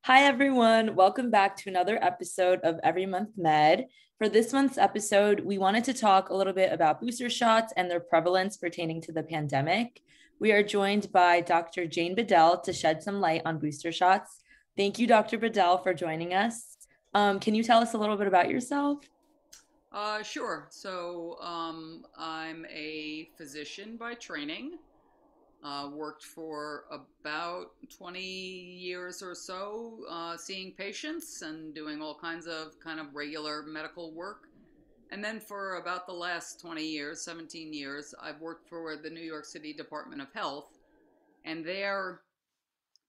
Hi, everyone. Welcome back to another episode of Every Month Med. For this month's episode, we wanted to talk a little bit about booster shots and their prevalence pertaining to the pandemic. We are joined by Dr. Jane Bedell to shed some light on booster shots. Thank you, Dr. Bedell, for joining us. Can you tell us a little bit about yourself? Sure. I'm a physician by training. Worked for about 20 years or so, seeing patients and doing all kinds of kind of regular medical work. And then for about the last 20 years, 17 years, I've worked for the New York City Department of Health. And there,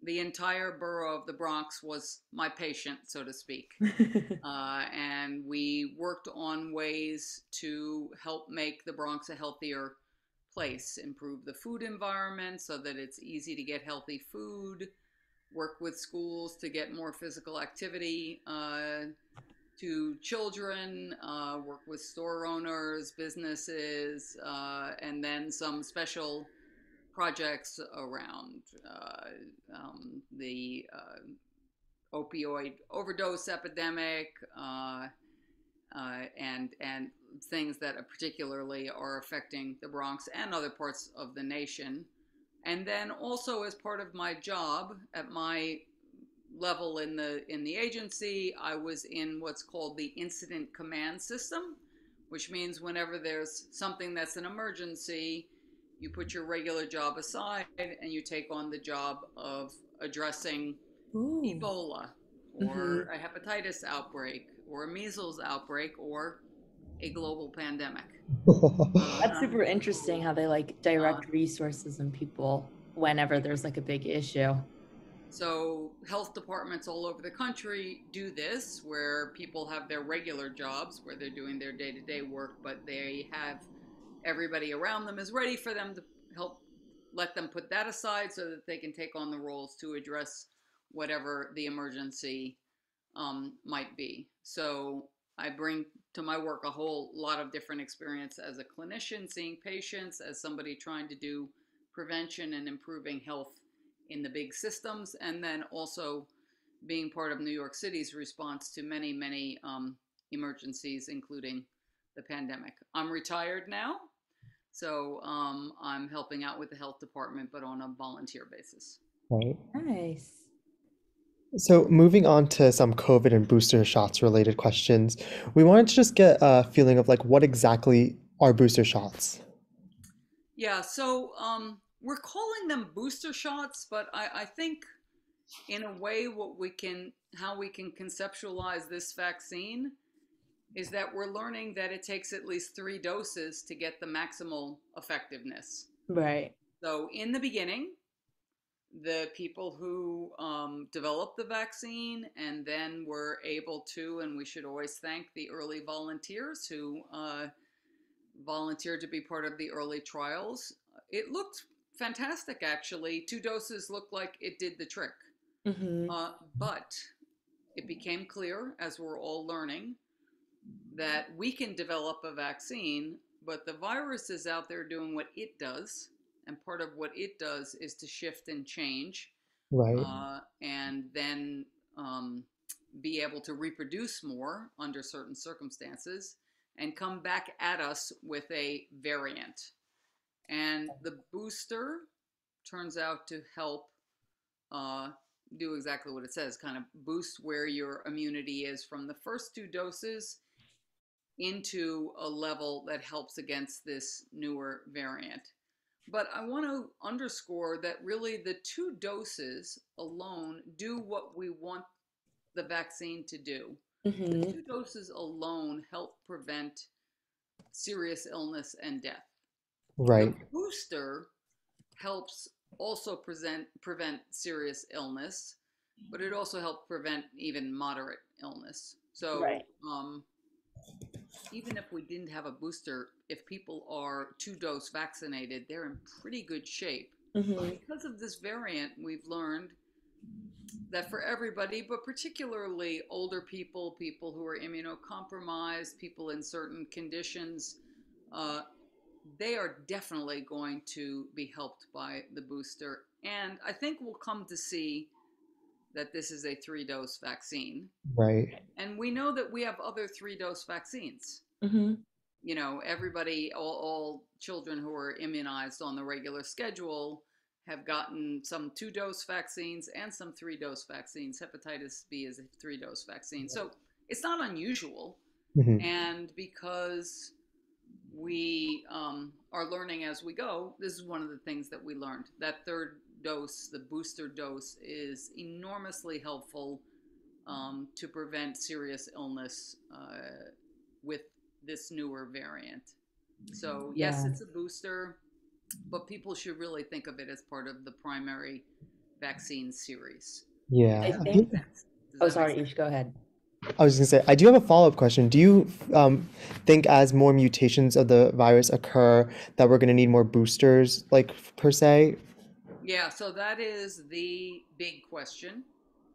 the entire borough of the Bronx was my patient, so to speak. And we worked on ways to help make the Bronx a healthier place, improve the food environment so that it's easy to get healthy food, work with schools to get more physical activity to children, work with store owners, businesses, and then some special projects around the opioid overdose epidemic, and things that particularly are affecting the Bronx and other parts of the nation. And then also as part of my job at my level in the agency, I was in what's called the incident command system, which means whenever there's something that's an emergency, you put your regular job aside and you take on the job of addressing Ooh. Ebola or Mhm. a hepatitis outbreak or a measles outbreak or a global pandemic. That's Uh, super interesting how they like uh, direct resources and people whenever there's like a big issue. so, health departments all over the country do this where people have their regular jobs where they're doing their day to day work, but they have everybody around them is ready for them to help let them put that aside so that they can take on the roles to address whatever the emergency might be. So I bring to my work a whole lot of different experience as a clinician, seeing patients, as somebody trying to do prevention and improving health in the big systems, and then also being part of New York City's response to many, many emergencies, including the pandemic. I'm retired now, so I'm helping out with the health department, but on a volunteer basis. Right. Nice. So moving on to some COVID and booster shots related questions, we wanted to just get a feeling of like what exactly are booster shots? Yeah, so we're calling them booster shots, but I think in a way how we can conceptualize this vaccine is that we're learning that it takes at least 3 doses to get the maximal effectiveness. Right. So in the beginning, the people who developed the vaccine and then were able to, and we should always thank the early volunteers who volunteered to be part of the early trials. It looked fantastic, actually. 2 doses looked like it did the trick. Hmm. But it became clear, as we're all learning, that we can develop a vaccine, but the virus is out there doing what it does. And part of what it does is to shift and change, Right. and then be able to reproduce more under certain circumstances and come back at us with a variant. And the booster turns out to help uh, do exactly what it says, kind of boost where your immunity is from the first 2 doses into a level that helps against this newer variant. But I want to underscore that really the 2 doses alone do what we want the vaccine to do. The Hmm. 2 doses alone help prevent serious illness and death. The Right. booster helps also prevent serious illness, but it also helps prevent even moderate illness. So Right. even if we didn't have a booster, if people are 2 dose vaccinated, they're in pretty good shape. But Hmm. because of this variant, we've learned that for everybody, but particularly older people, people who are immunocompromised, people in certain conditions, uh, they are definitely going to be helped by the booster. And I think we'll come to see that this is a 3-dose vaccine. Right. And we know that we have other 3-dose vaccines. Mm-hmm. You know, everybody, all children who are immunized on the regular schedule have gotten some 2-dose vaccines and some 3-dose vaccines. Hepatitis B is a 3-dose vaccine. So it's not unusual. Hmm. And because we are learning as we go, this is one of the things that we learned. That third dose, the booster dose, is enormously helpful to prevent serious illness with this newer variant. So, yes, Yeah. it's a booster, but people should really think of it as part of the primary vaccine series. I Yeah. Does that make think, sense? Does oh, that make sorry, sense? Ish, go ahead. I was gonna say, I do have a follow-up question. Do you think as more mutations of the virus occur that we're gonna need more boosters, like per se? Yeah, so that is the big question.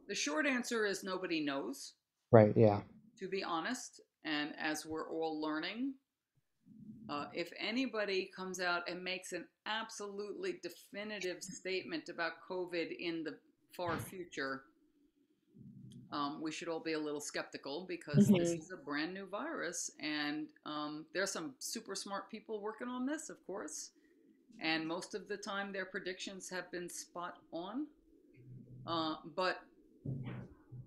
The short answer is nobody knows, Right, yeah. to be honest. And as we're all learning, if anybody comes out and makes an absolutely definitive statement about COVID in the far future, we should all be a little skeptical because this Mm-hmm. is a brand new virus, and there's some super smart people working on this, of course. And most of the time, their predictions have been spot on. But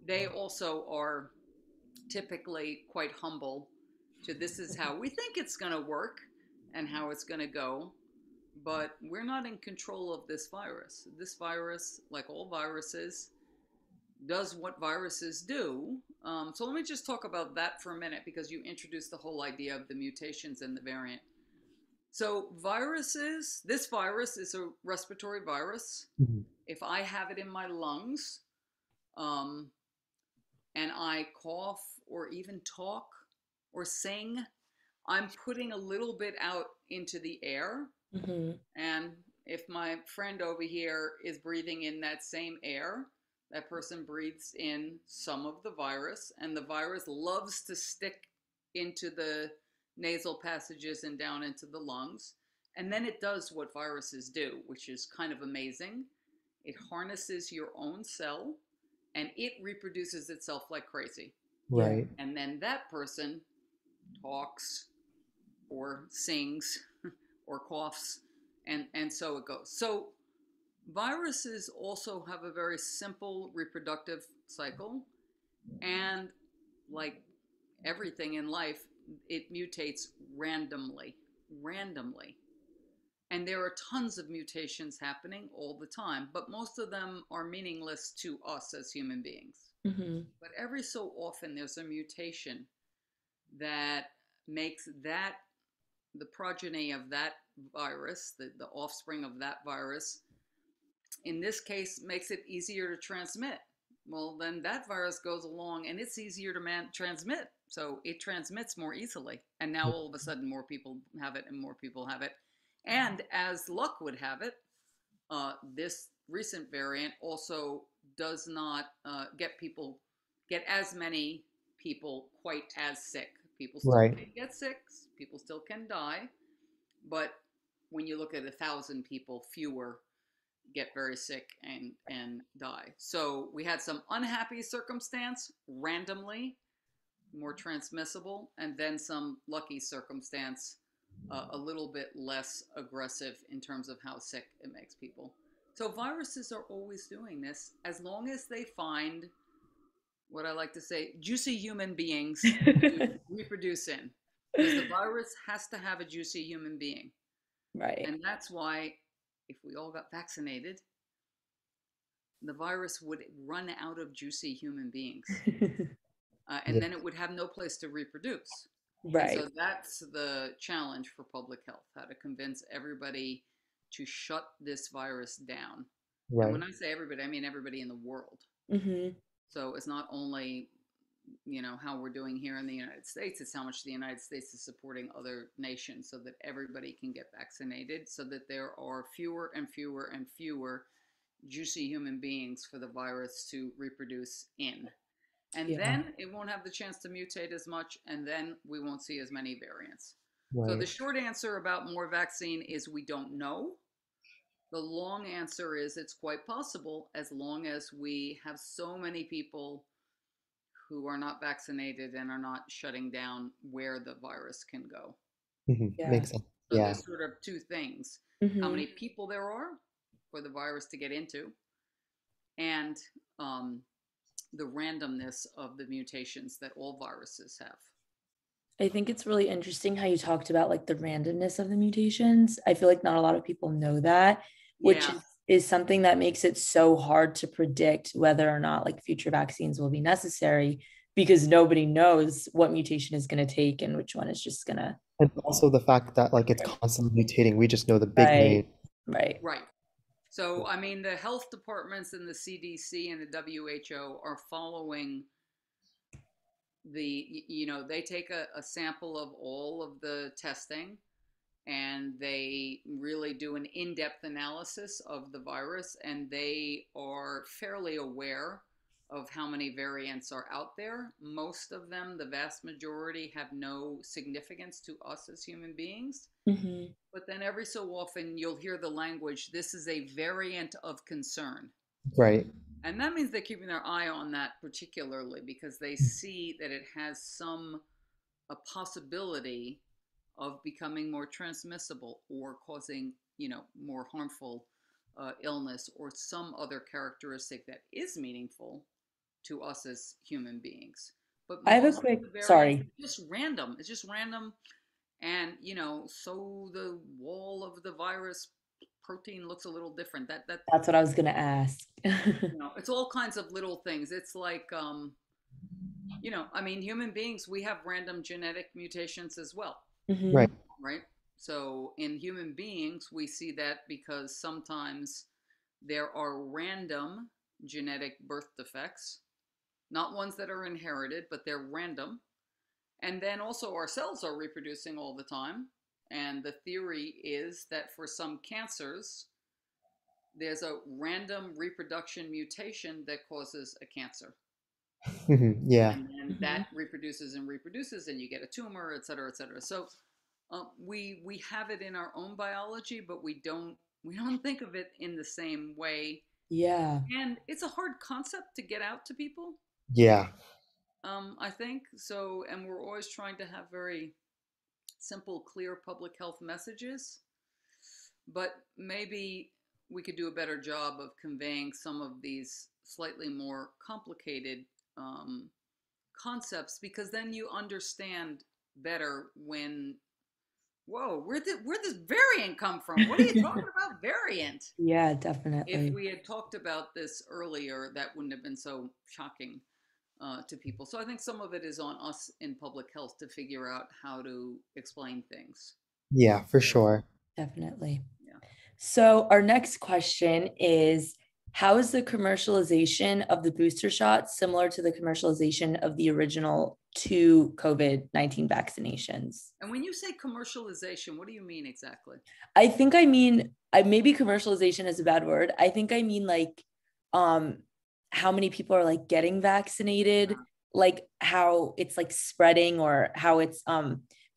they also are typically quite humble to this is how we think it's going to work and how it's going to go. But we're not in control of this virus. This virus, like all viruses, does what viruses do. So let me just talk about that for a minute because you introduced the whole idea of the mutations and the variant. So, viruses, this virus is a respiratory virus. Mhm. If I have it in my lungs um, and I cough or even talk or sing, I'm putting a little bit out into the air. Mm-hmm. And if my friend over here is breathing in that same air, that person breathes in some of the virus, and the virus loves to stick into the nasal passages and down into the lungs. And then it does what viruses do, which is kind of amazing. It harnesses your own cell and it reproduces itself like crazy. Yeah. Right. And then that person talks or sings or coughs, and so it goes. So viruses also have a very simple reproductive cycle, and like everything in life, it mutates randomly. And there are tons of mutations happening all the time, but most of them are meaningless to us as human beings. Mm-hmm. But every so often, there's a mutation that makes that the progeny of that virus, the offspring of that virus, in this case, makes it easier to transmit. Well, then that virus goes along and it's easier to transmit. So it transmits more easily. And now all of a sudden, more people have it and more people have it. And as luck would have it, this recent variant also does not get as many people quite as sick. People still Right. can get sick, people still can die, but when you look at 1,000 people, fewer get very sick and die. So we had some unhappy circumstance randomly, more transmissible, and then some lucky circumstance, a little bit less aggressive in terms of how sick it makes people. So viruses are always doing this as long as they find what I like to say juicy human beings to reproduce in. Because the virus has to have a juicy human being. Right. And that's why if we all got vaccinated, the virus would run out of juicy human beings. And Yeah. then it would have no place to reproduce. And Right. so that's the challenge for public health, how to convince everybody to shut this virus down. And when Right. I say everybody, I mean everybody in the world. Mm-hmm. So it's not only, how we're doing here in the United States, it's how much the United States is supporting other nations so that everybody can get vaccinated, so that there are fewer and fewer and fewer juicy human beings for the virus to reproduce in. And Yeah. then it won't have the chance to mutate as much, and then we won't see as many variants. So the Right. short answer about more vaccine is we don't know. The long answer is it's quite possible, as long as we have so many people who are not vaccinated and are not shutting down where the virus can go. Yeah. Makes sense. So Yeah. there's sort of two things: how Hmm. many people there are for the virus to get into, and um, the randomness of the mutations that all viruses have. I think it's really interesting how you talked about like the randomness of the mutations. I feel like not a lot of people know that, which Yeah, is something that makes it so hard to predict whether or not like future vaccines will be necessary because nobody knows what mutation is going to take and which one is just going to. And also the fact that like it's constantly mutating. We just know the big name. Right. Right. right. So, I mean, the health departments and the CDC and the WHO are following they take a sample of all of the testing, and they really do an in-depth analysis of the virus, and they are fairly aware of how many variants are out there. Most of them, the vast majority, have no significance to us as human beings. Hmm. But then every so often you'll hear the language, this is a variant of concern. Right. And that means they're keeping their eye on that particularly because they see that it has a possibility of becoming more transmissible or causing, more harmful illness or some other characteristic that is meaningful to us as human beings. But I have a most of quick, the variants sorry. are just random. It's just random. And, so the wall of the virus protein looks a little different. That That's what I was going to ask. it's all kinds of little things. It's like, I mean, human beings, we have random genetic mutations as well, Right. Hmm. right? So in human beings, we see that because sometimes there are random genetic birth defects, not ones that are inherited, but they're random. And then also our cells are reproducing all the time. And the theory is that for some cancers, there's a random reproduction mutation that causes a cancer. Yeah. And then Hmm. that reproduces and reproduces, and you get a tumor, et cetera, et cetera. So we have it in our own biology, but we don't think of it in the same way. Yeah. And it's a hard concept to get out to people. Yeah. I think so, and we're always trying to have very simple, clear public health messages. But maybe we could do a better job of conveying some of these slightly more complicated um, concepts, because then you understand better when, whoa, where'd this variant come from? What are you talking about, variant? Yeah, If definitely. we had talked about this earlier, that wouldn't have been so shocking to people. So I think some of it is on us in public health to figure out how to explain things. Yeah, for So, sure. Definitely. yeah. So, our next question is: how is the commercialization of the booster shot similar to the commercialization of the original two COVID-19 vaccinations? And when you say commercialization, what do you mean exactly? I think I mean, I maybe commercialization is a bad word. I think I mean like um how many people are like getting vaccinated, like how it's like spreading or how it's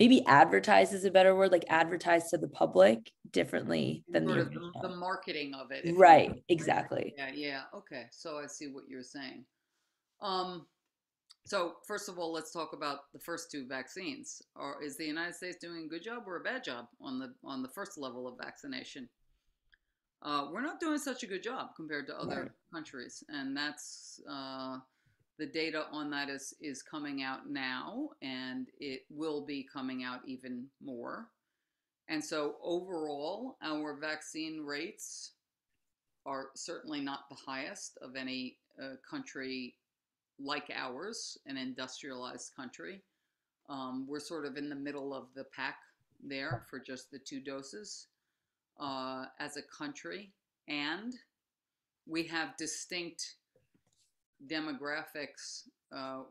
maybe advertised is a better word, like advertised to the public differently than the Sort of the original. marketing of it, if you will, Right, right? exactly. Yeah, yeah. Okay, so I see what you're saying. Um, so first of all, let's talk about the first two vaccines. Is the United States doing a good job or a bad job on the first level of vaccination? We're not doing such a good job compared to Right. other countries, and that's the data on that is coming out now, and it will be coming out even more. And so overall, our vaccine rates are certainly not the highest of any country like ours, an industrialized country. We're sort of in the middle of the pack there for just the two doses as a country. And we have distinct demographics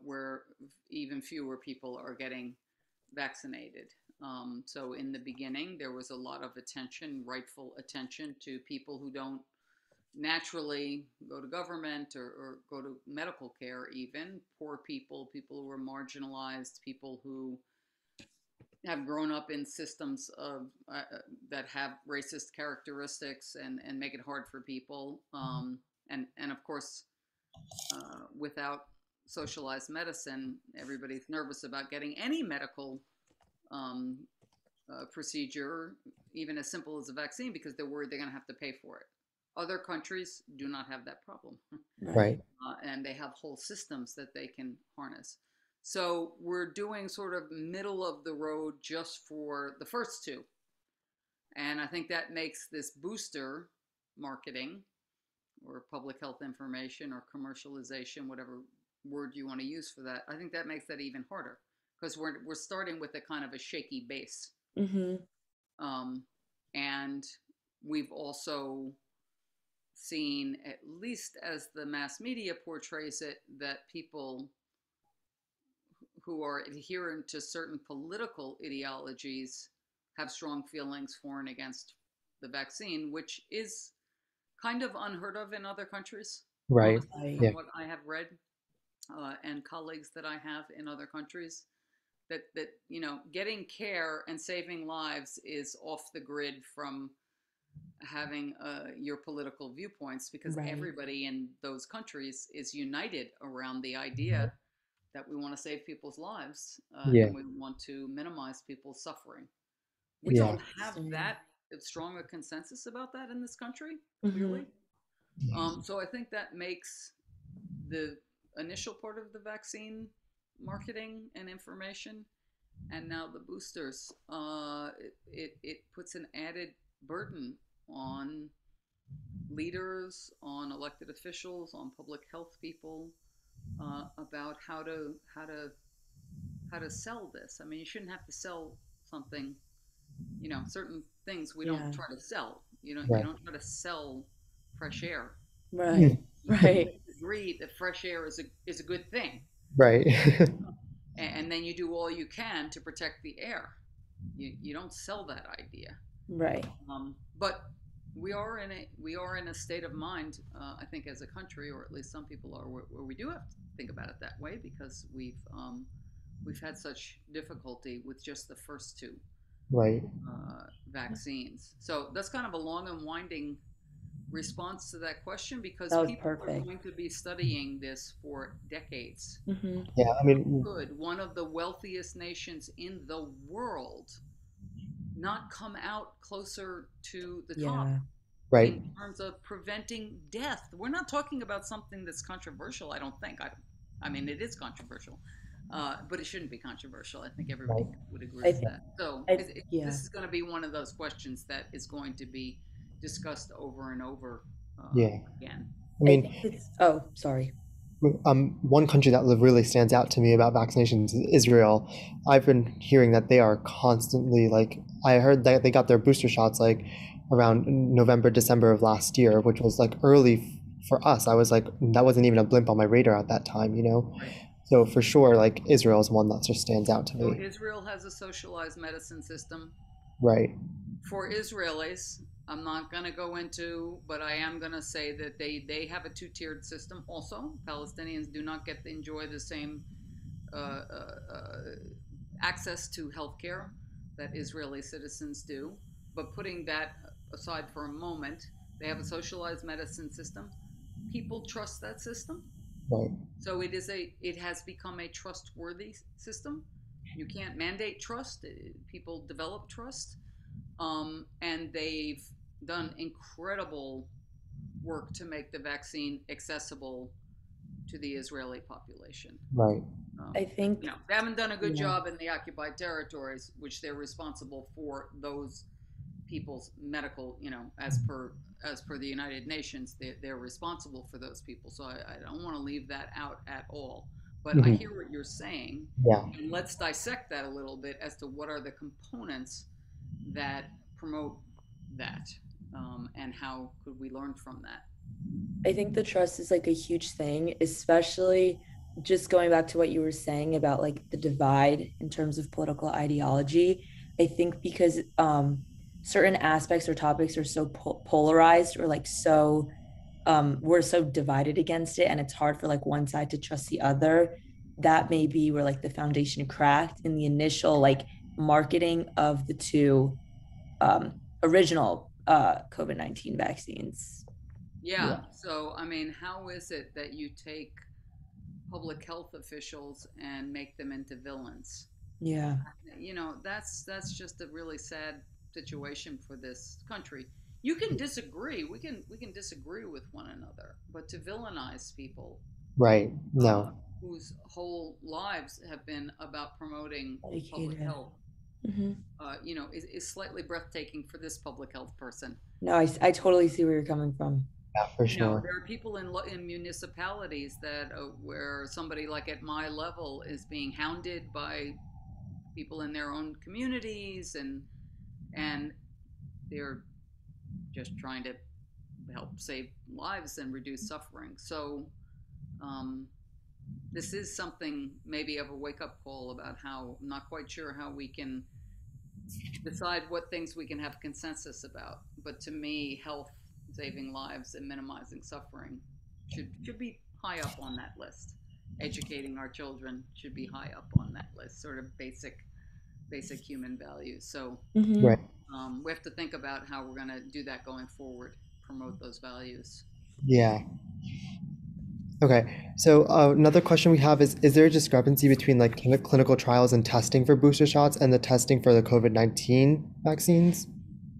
where even fewer people are getting vaccinated. So in the beginning, there was a lot of attention, rightful attention, to people who don't naturally go to government or go to medical care, even poor people, people who are marginalized, people who have grown up in systems of that have racist characteristics and make it hard for people. And of course, without socialized medicine, everybody's nervous about getting any medical um, procedure, even as simple as a vaccine, because they're worried they're going to have to pay for it. Other countries do not have that problem. Right. And they have whole systems that they can harness. So we're doing sort of middle of the road just for the first two. And I think that makes this booster marketing or public health information or commercialization, whatever word you want to use for that, I think that makes that even harder because we're starting with a kind of a shaky base. Mm-hmm. And we've also seen, at least as the mass media portrays it, that people who are adherent to certain political ideologies have strong feelings for and against the vaccine, which is kind of unheard of in other countries, Right. honestly, Yeah. from what I have read and colleagues that I have in other countries. That getting care and saving lives is off the grid from having your political viewpoints, because Right. everybody in those countries is united around the idea that we want to save people's lives Yeah. and we want to minimize people's suffering. We Yeah. don't have that strong a consensus about that in this country, clearly. So I think that makes the initial part of the vaccine marketing and information, and now the boosters, it puts an added burden on leaders, on elected officials, on public health people about how to sell this. I mean, you shouldn't have to sell something. Certain things we don't try to sell. You Right. don't try to sell fresh air. Right. Right. Agree that fresh air is a good thing, Right. and then you do all you can to protect the air. You don't sell that idea. Right. But we are in a state of mind, I think, as a country, or at least some people are, where we do have to think about it that way, because we've had such difficulty with just the first two Right. vaccines. So that's kind of a long and winding response to that question, because That was people are perfect. going to be studying this for decades. Mm-hmm. Yeah. I mean, Could one of the wealthiest nations in the world not come out closer to the top right. in terms of preventing death? We're not talking about something that's controversial, I don't think. I mean, it is controversial, but it shouldn't be controversial. I think everybody Right. would agree I with think, that. So this is going to be one of those questions that is going to be discussed over and over Yeah. again. I mean, oh, sorry. one country that really stands out to me about vaccinations is Israel. I've been hearing that they are constantly like, I heard that they got their booster shots like around November, December of last year, which was like early for us. I was like, that wasn't even a blimp on my radar at that time, you know? Right. So for sure, like Israel is one that just stands out to So me. Israel has a socialized medicine system. Right. For Israelis, I'm not going to go into, but I am going to say that they have a two-tiered system also. Palestinians do not get to enjoy the same access to healthcare that Israeli citizens do. But putting that aside for a moment, they have a socialized medicine system. People trust that system. Right. So it has become a trustworthy system. You can't mandate trust. People develop trust. And they've done incredible work to make the vaccine accessible to the Israeli population. Right. I think they haven't done a good job in the occupied territories, which they're responsible for those people's medical, as per the United Nations, they're responsible for those people. So I don't want to leave that out at all. But I hear what you're saying. Yeah. And let's dissect that a little bit as to what are the components that promote that, and how could we learn from that? I think the trust is like a huge thing, especially just going back to what you were saying about like the divide in terms of political ideology. I think because certain aspects or topics are so polarized, or like so we're so divided against it, and it's hard for like one side to trust the other. That may be where like the foundation cracked in the initial like marketing of the two original COVID-19 vaccines. Yeah. Yeah. So, I mean, how is it that you take public health officials and make them into villains? Yeah. That's just a really sad situation for this country. You can disagree. We can disagree with one another, but to villainize people Right. uh, No. whose whole lives have been about promoting public Dedicated. health, Mm-hmm. is slightly breathtaking for this public health person. No, I totally see where you're coming from. Yeah, for sure. There are people in municipalities that where somebody like at my level is being hounded by people in their own communities, and they're just trying to help save lives and reduce suffering. So um, this is something maybe of a wake up call about how I'm not quite sure how we can decide what things we can have consensus about. But to me, health, saving lives, and minimizing suffering should be high up on that list. Educating our children should be high up on that list. Sort of basic human values. So Right. Mm-hmm. we have to think about how we're going to do that going forward. Promote those values. Yeah. Okay. So another question we have is there a discrepancy between like clinical trials and testing for booster shots and the testing for the COVID-19 vaccines?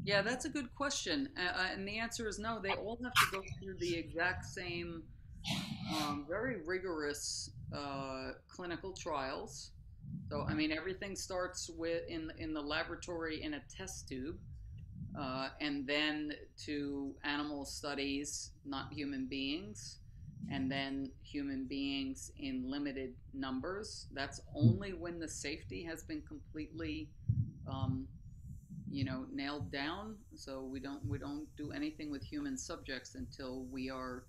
Yeah, that's a good question. And the answer is no. They all have to go through the exact same, very rigorous clinical trials. So, I mean, everything starts with in the laboratory in a test tube, and then to animal studies, not human beings, and then human beings in limited numbers. That's only when the safety has been completely um, nailed down. So we don't do anything with human subjects until we are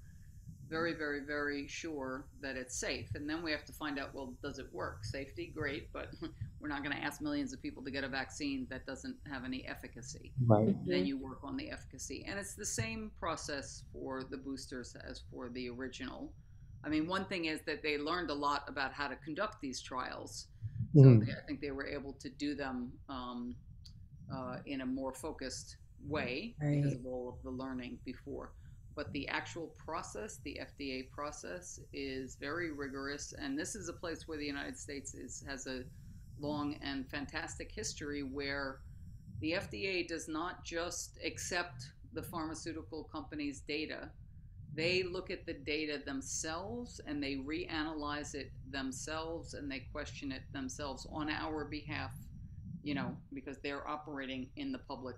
very, very, very sure that it's safe. And then we have to find out, well, does it work? Safety, great, but we're not going to ask millions of people to get a vaccine that doesn't have any efficacy. Right. Then Mm-hmm. you work on the efficacy. And it's the same process for the boosters as for the original. I mean, one thing is that they learned a lot about how to conduct these trials. So Mhm. I think they were able to do them in a more focused way because Right. of all of the learning before. But the actual process, the FDA process, is very rigorous, and this is a place where the United States has a long and fantastic history where the FDA does not just accept the pharmaceutical company's data. They look at the data themselves and they reanalyze it themselves and they question it themselves on our behalf, because they're operating in the public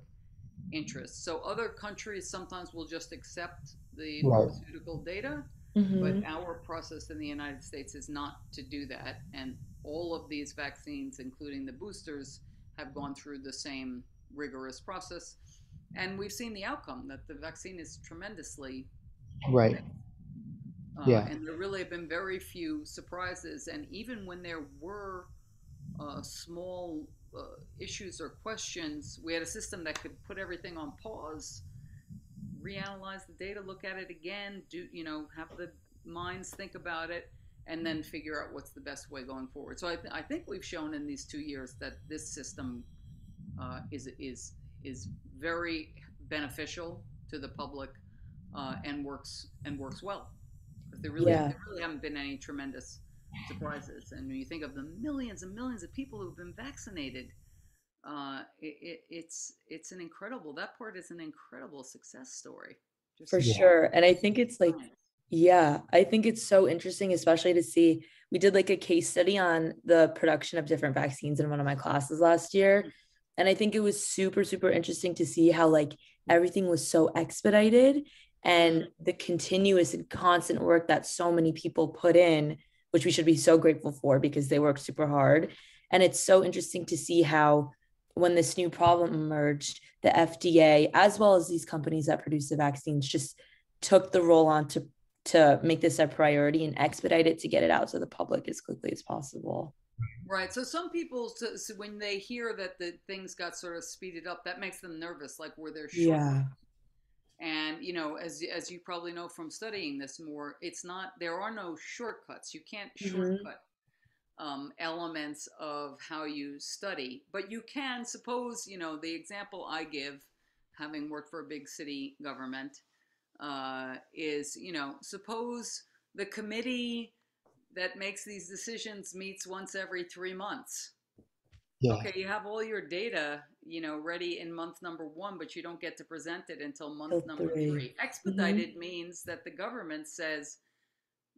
interest. So other countries sometimes will just accept the Right. pharmaceutical data, but Mm-hmm. our process in the United States is not to do that. And all of these vaccines, including the boosters, have gone through the same rigorous process. And we've seen the outcome that the vaccine is tremendously Right. safe. Yeah. And there really have been very few surprises. And even when there were small issues or questions, we had a system that could put everything on pause, reanalyze the data, look at it again, have the minds think about it, and then figure out what's the best way going forward. So I think we've shown in these 2 years that this system is very beneficial to the public and works well because there really Yeah. there really haven't been any tremendous surprises. And when you think of the millions and millions of people who've been vaccinated, it's an incredible. That part is an incredible success story. Just For Yeah. sure. And I think it's like, science. yeah, I think it's so interesting, especially to see. We did like a case study on the production of different vaccines in one of my classes last year. And I think it was super, super interesting to see how like everything was so expedited Mm. and the continuous and constant work that so many people put in, which we should be so grateful for because they worked super hard. And it's so interesting to see how when this new problem emerged, the FDA, as well as these companies that produce the vaccines, just took the role on to make this a priority and expedite it to get it out to the public as quickly as possible. Right. So some people, so when they hear that the things got sort of speeded up, that makes them nervous. Like, were there shortcuts? Yeah. And as you probably know from studying this more, it's not. There are no shortcuts. You can't Mm-hmm. shortcut elements of how you study. But you can suppose, the example I give, having worked for a big city government, is, suppose the committee that makes these decisions meets once every 3 months. Yeah. Okay, you have all your data, ready in month number one, but you don't get to present it until month Till number three. three. Expedited means that the government says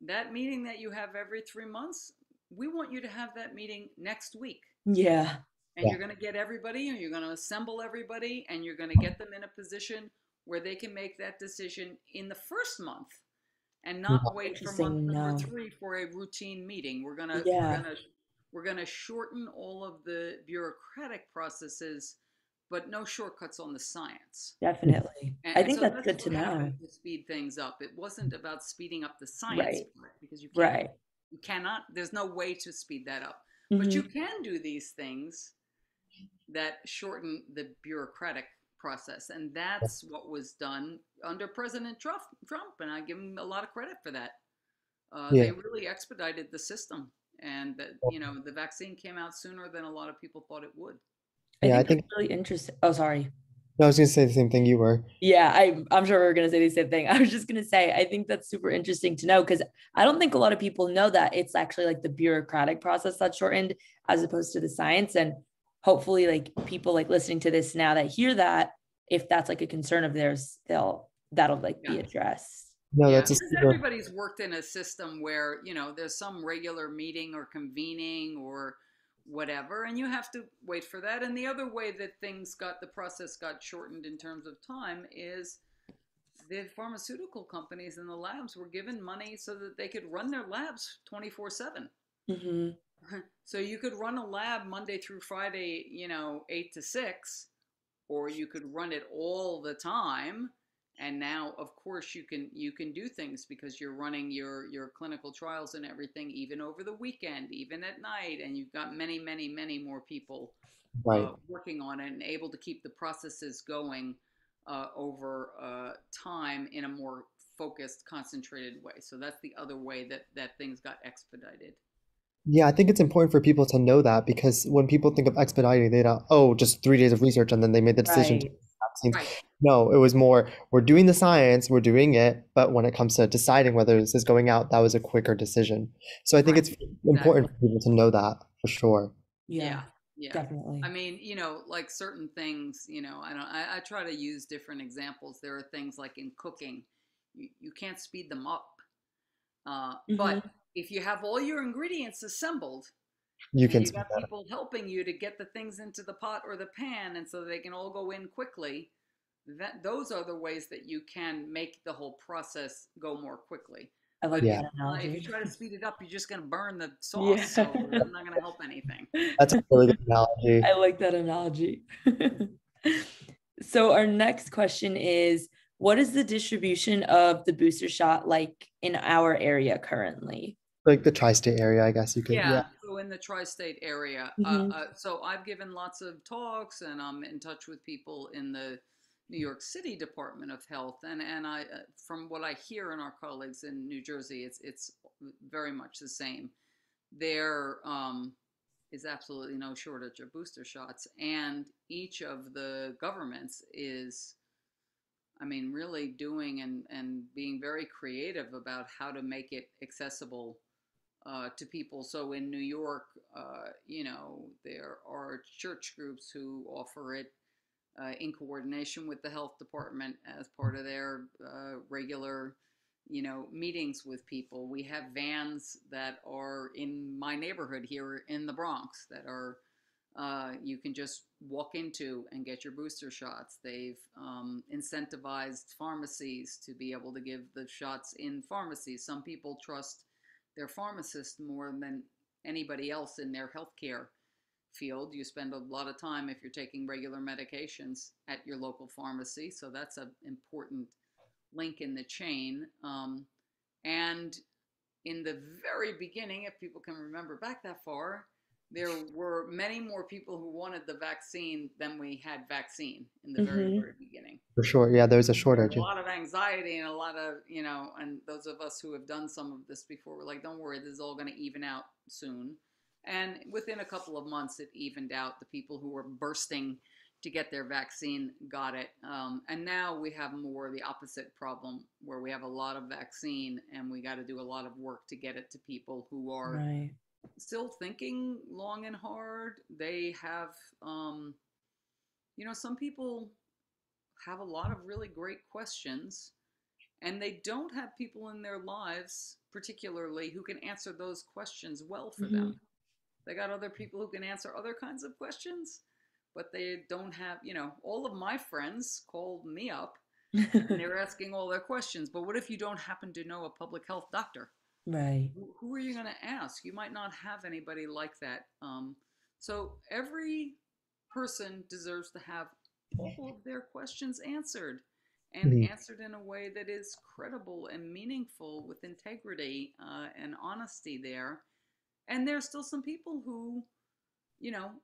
that meeting that you have every 3 months, we want you to have that meeting next week. Yeah. And Yeah. you're going to get everybody, and you're going to assemble everybody, and you're going to get them in a position where they can make that decision in the first month and not wait for month Interesting. number No. 3 for a routine meeting. Yeah, We're gonna shorten all of the bureaucratic processes, but no shortcuts on the science. definitely. I And think so that's that's good what to happened know. to speed things up. It wasn't about speeding up the science Right. part, because Right. you cannot. There's no way to speed that up. But you Hmm. can do these things that shorten the bureaucratic process, and that's what was done under President Trump, and I give him a lot of credit for that. Yeah. They really expedited the system, and that the vaccine came out sooner than a lot of people thought it would. I Yeah, I think that's think really interesting. Oh, sorry. I was gonna say the same thing you were. Yeah, I'm sure we're gonna say the same thing. I was just gonna say I think that's super interesting to know because I don't think a lot of people know that it's actually like the bureaucratic process that's shortened as opposed to the science. And hopefully, like people like listening to this now that hear that, if that's like a concern of theirs, that'll like be Yeah. addressed. No, Yeah, that's a because super. everybody's worked in a system where, there's some regular meeting or convening or whatever, and you have to wait for that. And the other way that the process got shortened in terms of time is the pharmaceutical companies and the labs were given money so that they could run their labs 24/7. Hmm. So you could run a lab Monday through Friday, 8 to 6, or you could run it all the time. And now, of course, you can do things because you're running your clinical trials and everything even over the weekend, even at night, and you've got many, many, many more people Right. working on it and able to keep the processes going over time in a more focused, concentrated way. So that's the other way that things got expedited. Yeah, I think it's important for people to know that because when people think of expediting, they don't, oh, just 3 days of research and then they made the decision to Right. vaccines. Right. No, it was more, we're doing the science, we're doing it, but when it comes to deciding whether this is going out, that was a quicker decision. So I think Right. it's Exactly. important for people to know that for sure. Yeah, Yeah. Yeah. definitely. I mean, like certain things, I try to use different examples. There are things like in cooking, you can't speed them up. But Hmm. if you have all your ingredients assembled You and can you speak got that. people helping you to get the things into the pot or the pan, and so they can all go in quickly, those are the ways that you can make the whole process go more quickly. I But like Yeah, that if you analogy. try to speed it up, you're just going to burn the Yeah. sauce. So that's not going to help anything. that's a really good analogy. I like that analogy. So our next question is, what is the distribution of the booster shot like in our area currently? Like the tri-state area, I guess you could. Yeah. Yeah, so in the tri-state area. Hmm. So I've given lots of talks, and I'm in touch with people in the New York City Department of Health, and from what I hear in our colleagues in New Jersey, it's very much the same. There is absolutely no shortage of booster shots, and each of the governments is, I mean, really doing and being very creative about how to make it accessible to people. So in New York, there are church groups who offer it in coordination with the health department as part of their regular, meetings with people. We have vans that are in my neighborhood here in the Bronx that are you can just walk into and get your booster shots. They've incentivized pharmacies to be able to give the shots in pharmacies. Some people trust their pharmacist more than anybody else in their healthcare field. You spend a lot of time, if you're taking regular medications, at your local pharmacy. So that's an important link in the chain. And in the very beginning, if people can remember back that far, there were many more people who wanted the vaccine than we had vaccine in the very, Hmm. very beginning. For sure. Yeah, there's a There was shortage. a lot of anxiety and a lot of, and those of us who have done some of this before were like, don't worry, this is all going to even out soon. And within a couple of months, it evened out. The people who were bursting to get their vaccine got it. And now we have more the opposite problem where we have a lot of vaccine and we got to do a lot of work to get it to people who are Right. still thinking long and hard. They have, um, some people have a lot of really great questions and they don't have people in their lives, particularly, who can answer those questions well for Hmm. them. They got other people who can answer other kinds of questions, but they don't have, all of my friends called me up and they were asking all their questions. But what if you don't happen to know a public health doctor? Right. Who are you going to ask? You might not have anybody like that. So every person deserves to have all of their questions answered and Mhm. answered in a way that is credible and meaningful with integrity and honesty there. And there's still some people who, you know,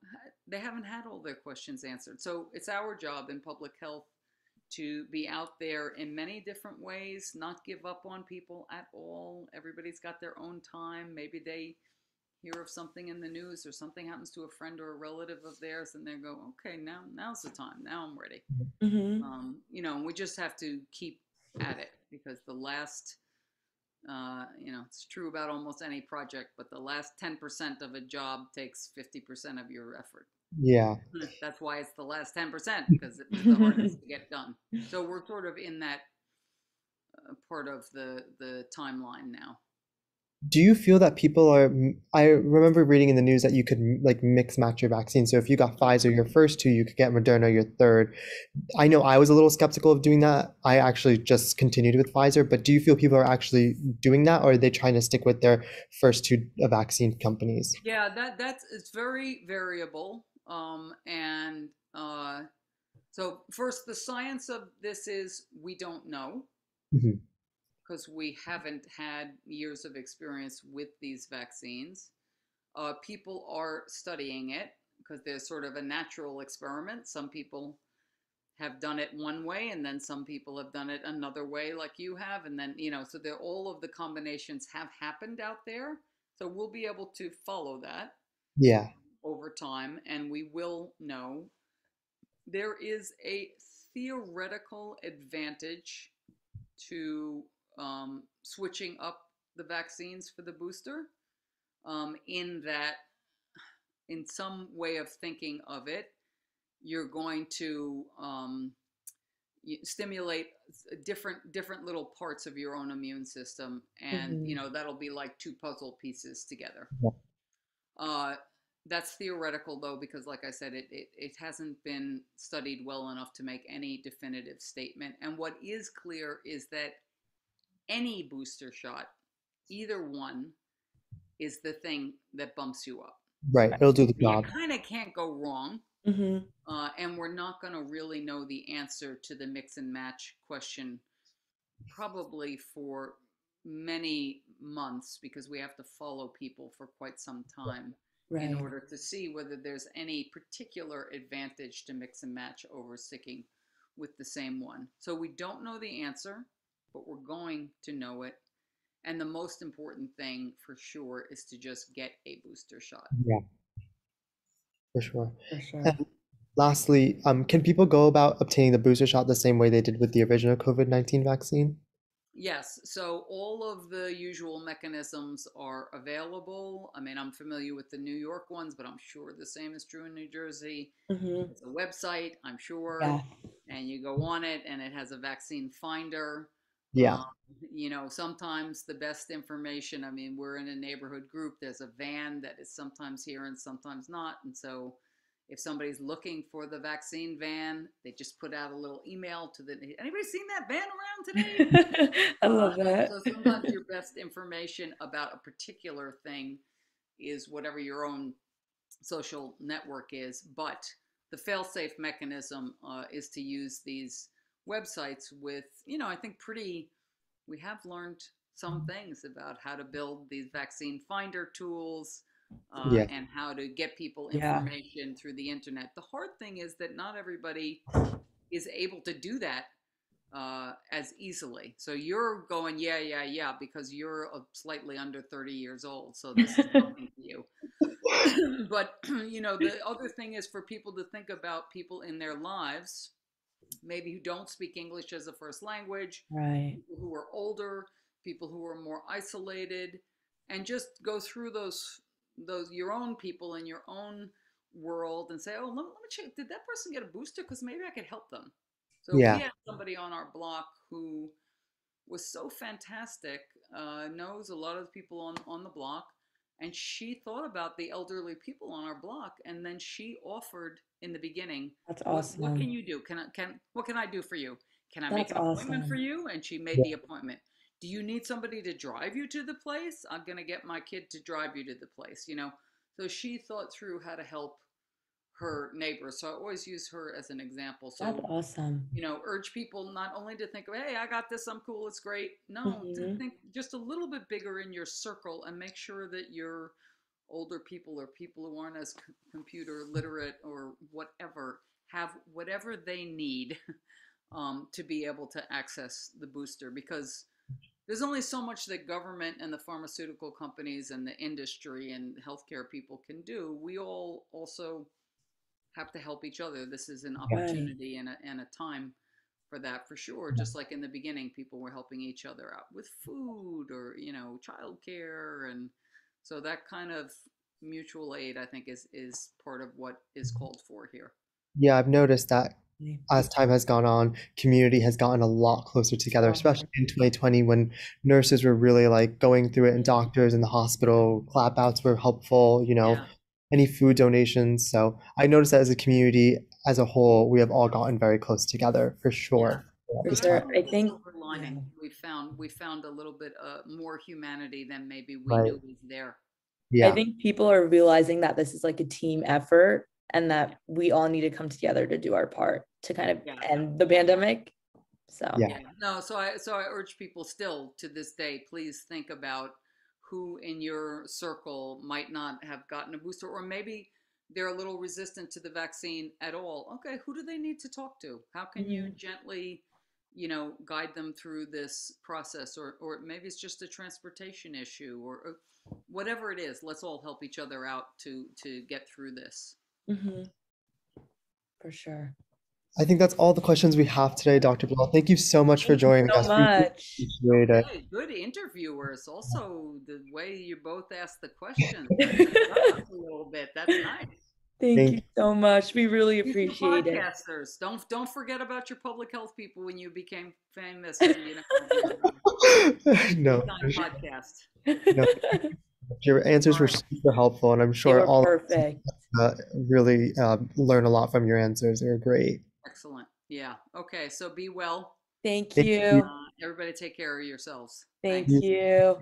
they haven't had all their questions answered. So it's our job in public health to be out there in many different ways, not give up on people at all. Everybody's got their own time. Maybe they hear of something in the news or something happens to a friend or a relative of theirs and they go, okay, now's the time. Now I'm ready. Hmm. And we just have to keep at it because the last it's true about almost any project, but the last 10% of a job takes 50% of your effort. Yeah. That's why it's the last 10% because it was the hardest to get done. So we're sort of in that part of the timeline now. Do you feel that people are? I remember reading in the news that you could like mix match your vaccine. So if you got Pfizer your first two, you could get Moderna your third. I know I was a little skeptical of doing that. I actually just continued with Pfizer, but do you feel people are actually doing that, or are they trying to stick with their first two vaccine companies? Yeah, that's it's very variable. And so first, the science of this is we don't know Hmm. because we haven't had years of experience with these vaccines. People are studying it because there's sort of a natural experiment. Some people have done it one way, and then some people have done it another way, like you have, and then so all of the combinations have happened out there. So we'll be able to follow that Yeah. over time, and we will know there is a theoretical advantage to switching up the vaccines for the booster, in that, in some way of thinking of it, you're going to stimulate different little parts of your own immune system, and Hmm. that'll be like two puzzle pieces together. Yeah. Uh, that's theoretical though, because like I said, it hasn't been studied well enough to make any definitive statement. And what is clear is that any booster shot, either one, is the thing that bumps you up. Right. It'll do the You job. kind of can't go wrong. Hmm. And we're not going to really know the answer to the mix and match question probably for many months because we have to follow people for quite some time in Right. order to see whether there's any particular advantage to mix and match over sticking with the same one. So we don't know the answer, but we're going to know it. And the most important thing for sure is to just get a booster shot. Yeah, for sure. For sure. And lastly, can people go about obtaining the booster shot the same way they did with the original COVID-19 vaccine? Yes, so all of the usual mechanisms are available. I mean, I'm familiar with the New York ones, but I'm sure the same is true in New Jersey. Hmm. It's a website, I'm sure, Yeah. and you go on it, and it has a vaccine finder. Yeah. Um, sometimes the best information, I mean, we're in a neighborhood group, there's a van that is sometimes here and sometimes not. And so if somebody's looking for the vaccine van, they just put out a little email to anybody seen that van around today? I love And that. so sometimes your best information about a particular thing is whatever your own social network is. But the fail-safe mechanism is to use these websites with, I think we have learned some things about how to build these vaccine finder tools Yeah. and how to get people Yeah. information through the internet. The hard thing is that not everybody is able to do that as easily. So you're going, yeah, yeah, yeah, because you're slightly under 30 years old. So this is nothing to you. But the other thing is for people to think about people in their lives, maybe who don't speak English as a first language, Right. people who are older, people who are more isolated, and just go through those your own people in your own world and say, oh, let me check. Did that person get a booster? Because maybe I could help them. So we Yeah. had somebody on our block who was so fantastic, knows a lot of the people on the block, and she thought about the elderly people on our block, and then she offered in the beginning, That's what can awesome. you do? What can I do for you? Can I make That's an appointment for awesome. you? And she made the appointment. Do you need somebody to drive you to the place? I'm gonna get my kid to drive you to the place. So she thought through how to help her neighbors. So I always use her as an example. That's So awesome. urge people not only to think of, hey, I got this, I'm cool, it's great. No, to Hmm. think just a little bit bigger in your circle and make sure that your older people or people who aren't as computer literate or whatever have whatever they need to be able to access the booster, because there's only so much that government and the pharmaceutical companies and the industry and healthcare people can do. We all also have to help each other. This is an Right. opportunity and a time for that, for sure. Just like in the beginning, people were helping each other out with food or childcare, and so that kind of mutual aid, I think, is part of what is called for here. Yeah, I've noticed that as time has gone on, community has gotten a lot closer together, especially Stronger. in 2020 when nurses were really like going through it and doctors in the hospital, clap outs were helpful, Yeah, any food donations. So I noticed that as a community as a whole, we have all gotten very close together for yeah. sure at For So this that's time. sure. always I the think, silver yeah. lining. We found a little bit more humanity than maybe we Right. knew was there. I Yeah. think people are realizing that this is like a team effort and Yeah, that we all need to come together to do our part to kind of yeah. end the pandemic. So, Yeah. Yeah, no, so I urge people still to this day, please think about who in your circle might not have gotten a booster, or maybe they're a little resistant to the vaccine at all. Okay, who do they need to talk to? How can you mhm. gently, guide them through this process, or maybe it's just a transportation issue, or whatever it is. Let's all help each other out to get through this. Mhm. For sure. I think that's all the questions we have today, Dr. Bell. Thank you so much for Thank you joining so us. We really much. appreciate it. Okay, good interviewers. Also, the way you both ask the questions, mix it up a little bit. That's nice. Thank you Thank so much. We really Future appreciate it. podcasters, don't forget about your public health people when you became famous and have a you. big No, time podcast. no. Your answers All were right, super helpful, and I'm They sure were all of perfect. us really learn a lot from your answers. They were great. excellent. Yeah. Okay. So be well. Thank Thank you. you. Everybody, take care of yourselves. Thank Thanks. you.